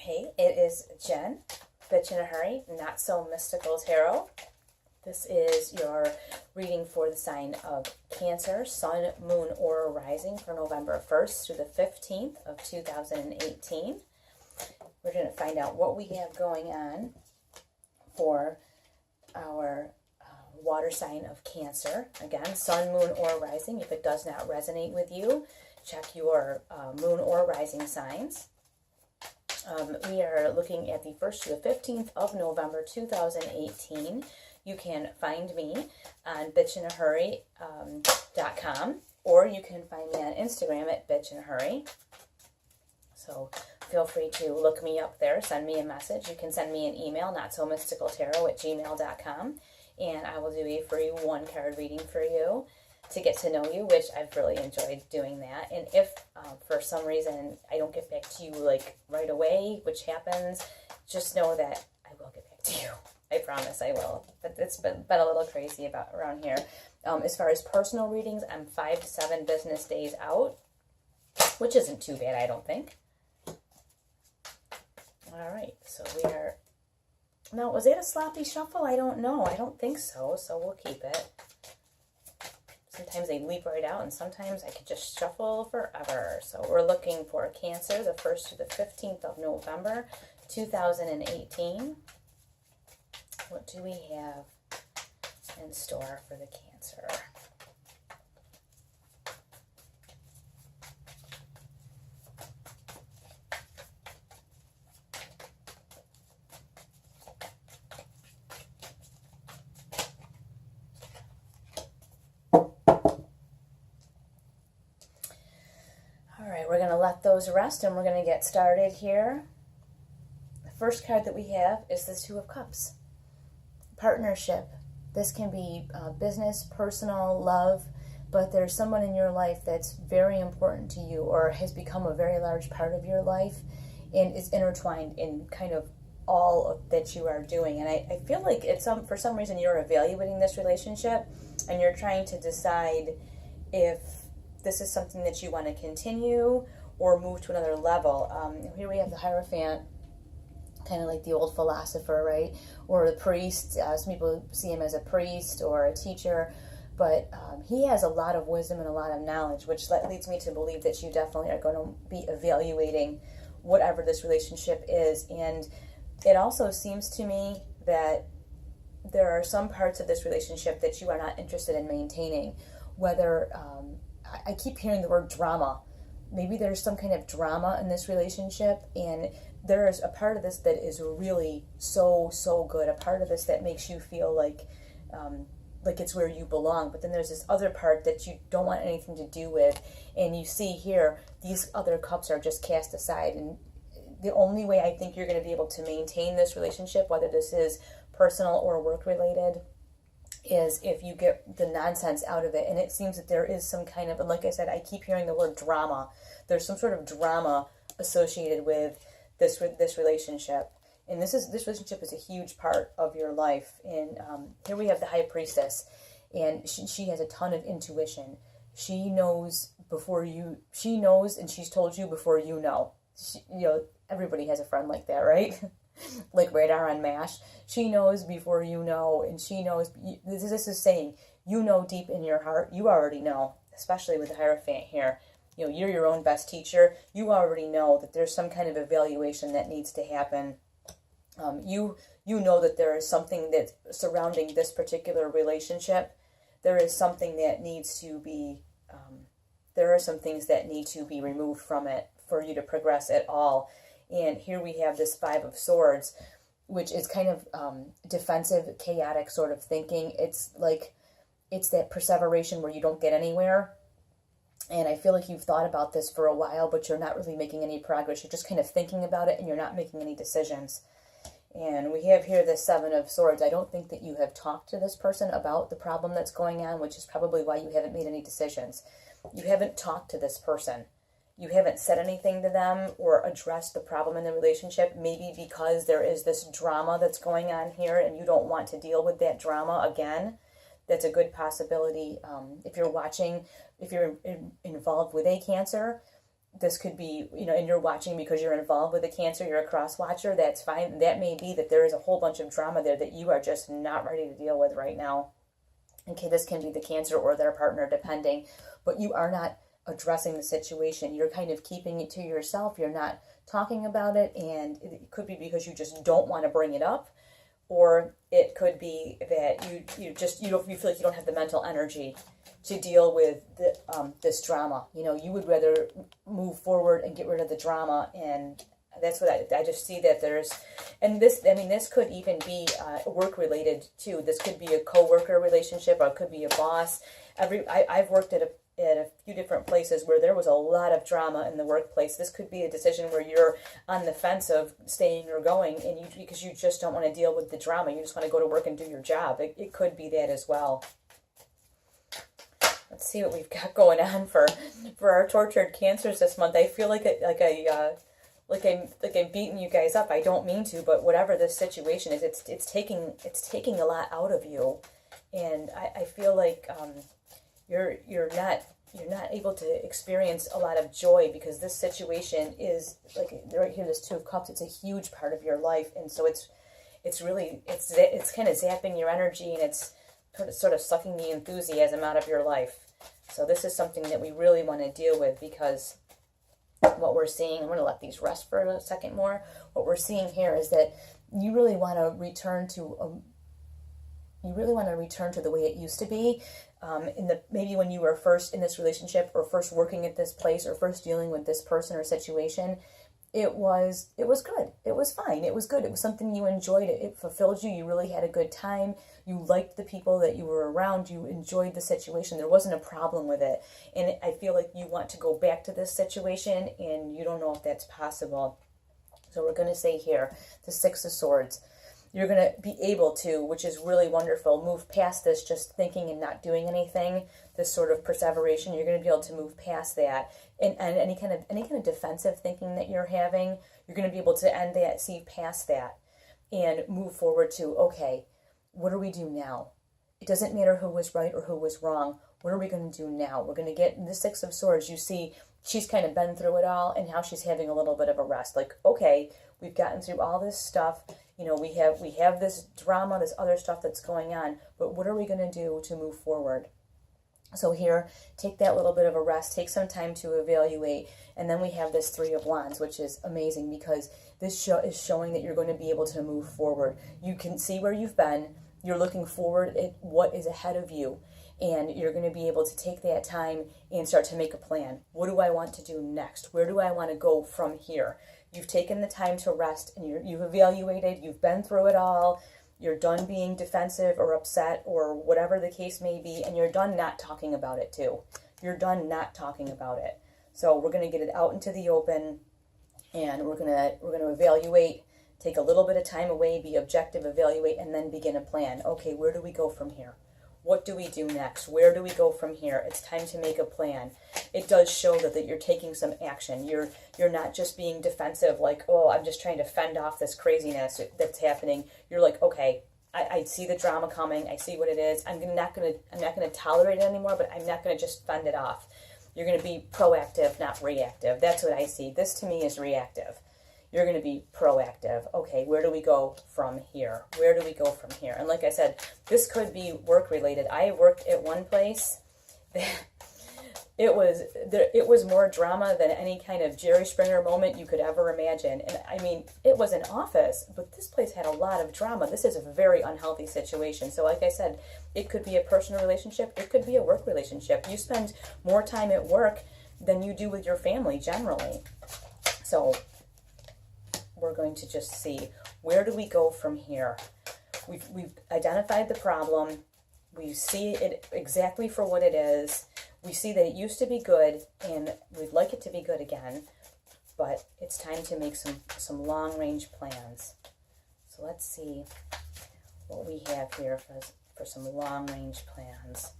Hey, it is Jen, Bitch in a Hurry, Not So Mystical Tarot. This is your reading for the sign of Cancer, Sun, Moon, or Rising for November 1st through the 15th of 2018. We're going to find out what we have going on for our water sign of Cancer. Again, Sun, Moon, or Rising. If it does not resonate with you, check your Moon or Rising signs. We are looking at the 1st to the 15th of November 2018. You can find me on bitchinahurry.com, or you can find me on Instagram at bitchinahurry. So feel free to look me up there, send me a message. You can send me an email, notsomysticaltarot@gmail.com, and I will do a free one-card reading for you to get to know you, which I've really enjoyed doing that. And if for some reason I don't get back to you like right away, which happens, just know that I will get back to you. I promise I will. But it's been a little crazy around here. As far as personal readings, I'm 5 to 7 business days out, which isn't too bad, I don't think. All right, so we are... Now, was it a sloppy shuffle? I don't know. I don't think so, so we'll keep it. Sometimes they leap right out, and sometimes I could just shuffle forever. So we're looking for Cancer, the 1st to the 15th of November, 2018. What do we have in store for the Cancer? We're going to let those rest and we're going to get started here. The first card that we have is the Two of Cups. Partnership. This can be business, personal, love, but there's someone in your life that's very important to you or has become a very large part of your life and is intertwined in kind of all of that you are doing. And I feel like for some reason you're evaluating this relationship and you're trying to decide if this is something that you want to continue or move to another level. Here we have the Hierophant, kind of like the old philosopher, right? Or the priest. Some people see him as a priest or a teacher, but he has a lot of wisdom and a lot of knowledge, which leads me to believe that you definitely are going to be evaluating whatever this relationship is. And it also seems to me that there are some parts of this relationship that you are not interested in maintaining, whether... I keep hearing the word drama. Maybe there's some kind of drama in this relationship, and there is a part of this that is really so good. A part of this that makes you feel like it's where you belong. But then there's this other part that you don't want anything to do with, and you see here these other cups are just cast aside. And the only way I think you're going to be able to maintain this relationship, whether this is personal or work related, is if you get the nonsense out of it. And it seems that there is some kind of, and like I said, I keep hearing the word drama. There's some sort of drama associated with this relationship. And this relationship is a huge part of your life. And here we have the High Priestess, and she has a ton of intuition. She knows and she's told you before you know. Everybody has a friend like that, right? Like Radar on MASH. She knows before you know, and she knows, this is saying, you know deep in your heart, you already know, especially with the Hierophant here. You're your own best teacher. You already know that there's some kind of evaluation that needs to happen. You know that there is something that's surrounding this particular relationship. There is something that needs to be, there are some things that need to be removed from it for you to progress at all. And here we have this Five of Swords, which is kind of defensive, chaotic sort of thinking. It's that perseveration where you don't get anywhere. And I feel like you've thought about this for a while, but you're not really making any progress. You're just kind of thinking about it, and you're not making any decisions. And we have here the Seven of Swords. I don't think that you have talked to this person about the problem that's going on, which is probably why you haven't made any decisions. You haven't talked to this person. You haven't said anything to them or addressed the problem in the relationship, maybe because there is this drama that's going on here and you don't want to deal with that drama again. That's a good possibility. If you're involved with a Cancer, this could be, and you're watching because you're involved with the Cancer, you're a cross watcher, that's fine. That may be that there is a whole bunch of drama there that you are just not ready to deal with right now. Okay, this can be the Cancer or their partner, depending, but you are not addressing the situation. You're kind of keeping it to yourself. You're not talking about it, and it could be because you just don't want to bring it up, or it could be that you feel like you don't have the mental energy to deal with this drama. You would rather move forward and get rid of the drama, and that's what I just see that there's, and this could even be work related too. This could be a coworker relationship, or it could be a boss. I've worked at a few different places where there was a lot of drama in the workplace. This could be a decision where you're on the fence of staying or going, and because you just don't want to deal with the drama. You just want to go to work and do your job. It could be that as well. Let's see what we've got going on for our tortured Cancers this month. I feel like I'm beating you guys up. I don't mean to, but whatever this situation is, it's taking a lot out of you, and I feel like you're not able to experience a lot of joy, because this situation is like right here, this Two of Cups. It's a huge part of your life, and so it's kind of zapping your energy, and it's sort of sucking the enthusiasm out of your life. So this is something that we really want to deal with, because what we're seeing, I'm going to let these rest for a second more. What we're seeing here is that you really want to return to the way it used to be. Maybe when you were first in this relationship, or first working at this place, or first dealing with this person or situation, it was good. It was fine. It was good. It was something you enjoyed. It fulfilled you. You really had a good time. You liked the people that you were around. You enjoyed the situation. There wasn't a problem with it. And I feel like you want to go back to this situation, and you don't know if that's possible. So we're going to say here, the Six of Swords. You're going to be able to, which is really wonderful, move past this just thinking and not doing anything, this sort of perseveration. You're going to be able to move past that. And any kind of defensive thinking that you're having, you're going to be able to end that, see past that, and move forward to, okay, what do we do now? It doesn't matter who was right or who was wrong. What are we going to do now? We're going to get in the Six of Swords. You see, she's kind of been through it all, and now she's having a little bit of a rest. Like, okay, we've gotten through all this stuff. We have this drama, this other stuff that's going on, but what are we going to do to move forward? So here, take that little bit of a rest, take some time to evaluate, and then we have this Three of Wands, which is amazing, because this is showing that you're going to be able to move forward. You can see where you've been, you're looking forward at what is ahead of you, and you're going to be able to take that time and start to make a plan. What do I want to do next? Where do I want to go from here? You've taken the time to rest, and you've evaluated, you've been through it all, you're done being defensive or upset or whatever the case may be, and you're done not talking about it too. You're done not talking about it. So we're going to get it out into the open, and we're going to evaluate, take a little bit of time away, be objective, evaluate, and then begin a plan. Okay, where do we go from here? What do we do next? Where do we go from here? It's time to make a plan. It does show that you're taking some action. You're not just being defensive, like, oh, I'm just trying to fend off this craziness that's happening. You're like, okay, I see the drama coming. I see what it is. I'm not gonna tolerate it anymore, but I'm not gonna just fend it off. You're gonna be proactive, not reactive. That's what I see. This to me is reactive. You're going to be proactive. Okay, where do we go from here? Where do we go from here? And like I said, this could be work related. I worked at one place that it was more drama than any kind of Jerry Springer moment you could ever imagine. And I mean, it was an office, but this place had a lot of drama. This is a very unhealthy situation. So like I said, it could be a personal relationship. It could be a work relationship. You spend more time at work than you do with your family generally. So we're going to just see, where do we go from here? We've identified the problem. We see it exactly for what it is. We see that it used to be good, and we'd like it to be good again, but it's time to make some long-range plans. So let's see what we have here for some long-range plans.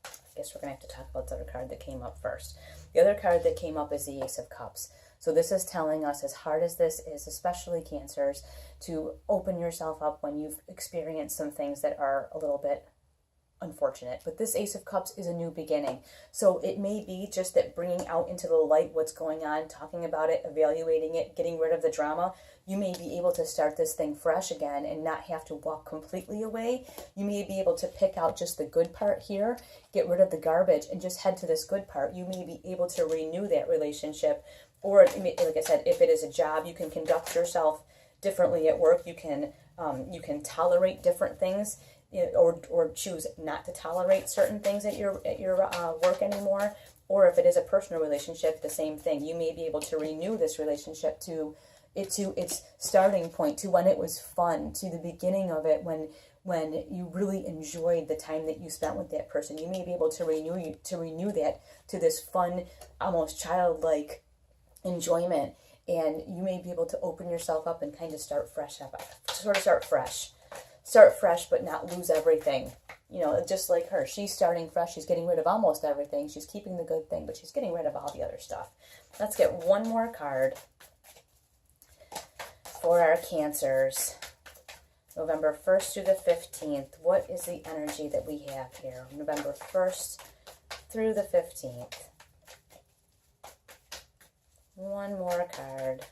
I guess we're going to have to talk about the other card that came up first. The other card that came up is the Ace of Cups. So this is telling us, as hard as this is, especially Cancers, to open yourself up when you've experienced some things that are a little bit unfortunate. But this Ace of Cups is a new beginning. So it may be just that bringing out into the light what's going on, talking about it, evaluating it, getting rid of the drama. You may be able to start this thing fresh again and not have to walk completely away. You may be able to pick out just the good part here, get rid of the garbage, and just head to this good part. You may be able to renew that relationship. Or, like I said, if it is a job, you can conduct yourself differently at work. You can tolerate different things, or choose not to tolerate certain things at your work anymore. Or if it is a personal relationship, the same thing. You may be able to renew this relationship to its starting point, to when it was fun, to the beginning of it, when you really enjoyed the time that you spent with that person. You may be able to renew that to this fun, almost childlike enjoyment, and you may be able to open yourself up and kind of start fresh, but not lose everything. Just like her, she's starting fresh. She's getting rid of almost everything. She's keeping the good thing, but she's getting rid of all the other stuff. Let's get one more card for our Cancers. November 1st through the 15th. What is the energy that we have here? November 1st through the 15th. One more card.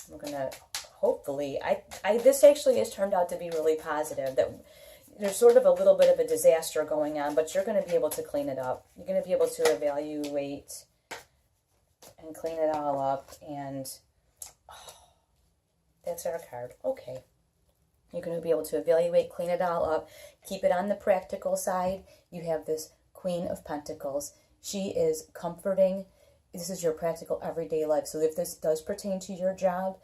We're going to, hopefully, this actually has turned out to be really positive. That there's sort of a little bit of a disaster going on, but you're going to be able to clean it up. You're going to be able to evaluate and clean it all up, and that's our card. Okay. You're going to be able to evaluate, clean it all up, keep it on the practical side. You have this Queen of Pentacles. She is comforting. This is your practical everyday life. So if this does pertain to your job,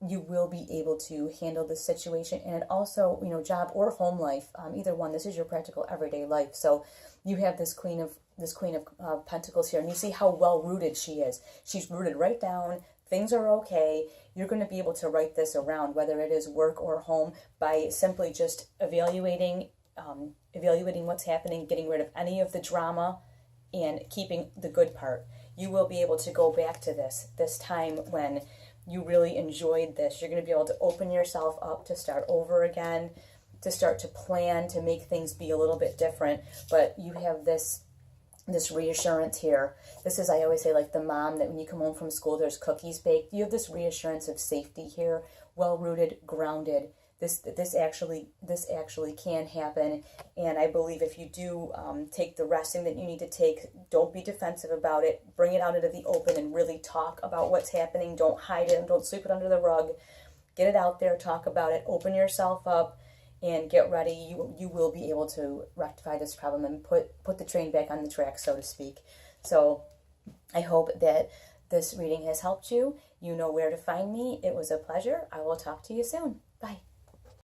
you will be able to handle this situation. And it also, job or home life, either one, this is your practical everyday life. So you have this Queen of Pentacles here, and you see how well rooted she is. She's rooted right down. Things are okay. You're going to be able to write this around, whether it is work or home, by simply just evaluating what's happening, getting rid of any of the drama, and keeping the good part. You will be able to go back to this time when you really enjoyed this. You're going to be able to open yourself up to start over again, to start to plan, to make things be a little bit different. But you have this reassurance here. This is, I always say, like the mom that when you come home from school, there's cookies baked. You have this reassurance of safety here, well-rooted, grounded. This actually can happen, and I believe if you do take the resting that you need to take, don't be defensive about it. Bring it out into the open and really talk about what's happening. Don't hide it and don't sweep it under the rug. Get it out there, talk about it, open yourself up, and get ready. You will be able to rectify this problem and put the train back on the track, so to speak. So I hope that this reading has helped you. You know where to find me. It was a pleasure. I will talk to you soon. Bye.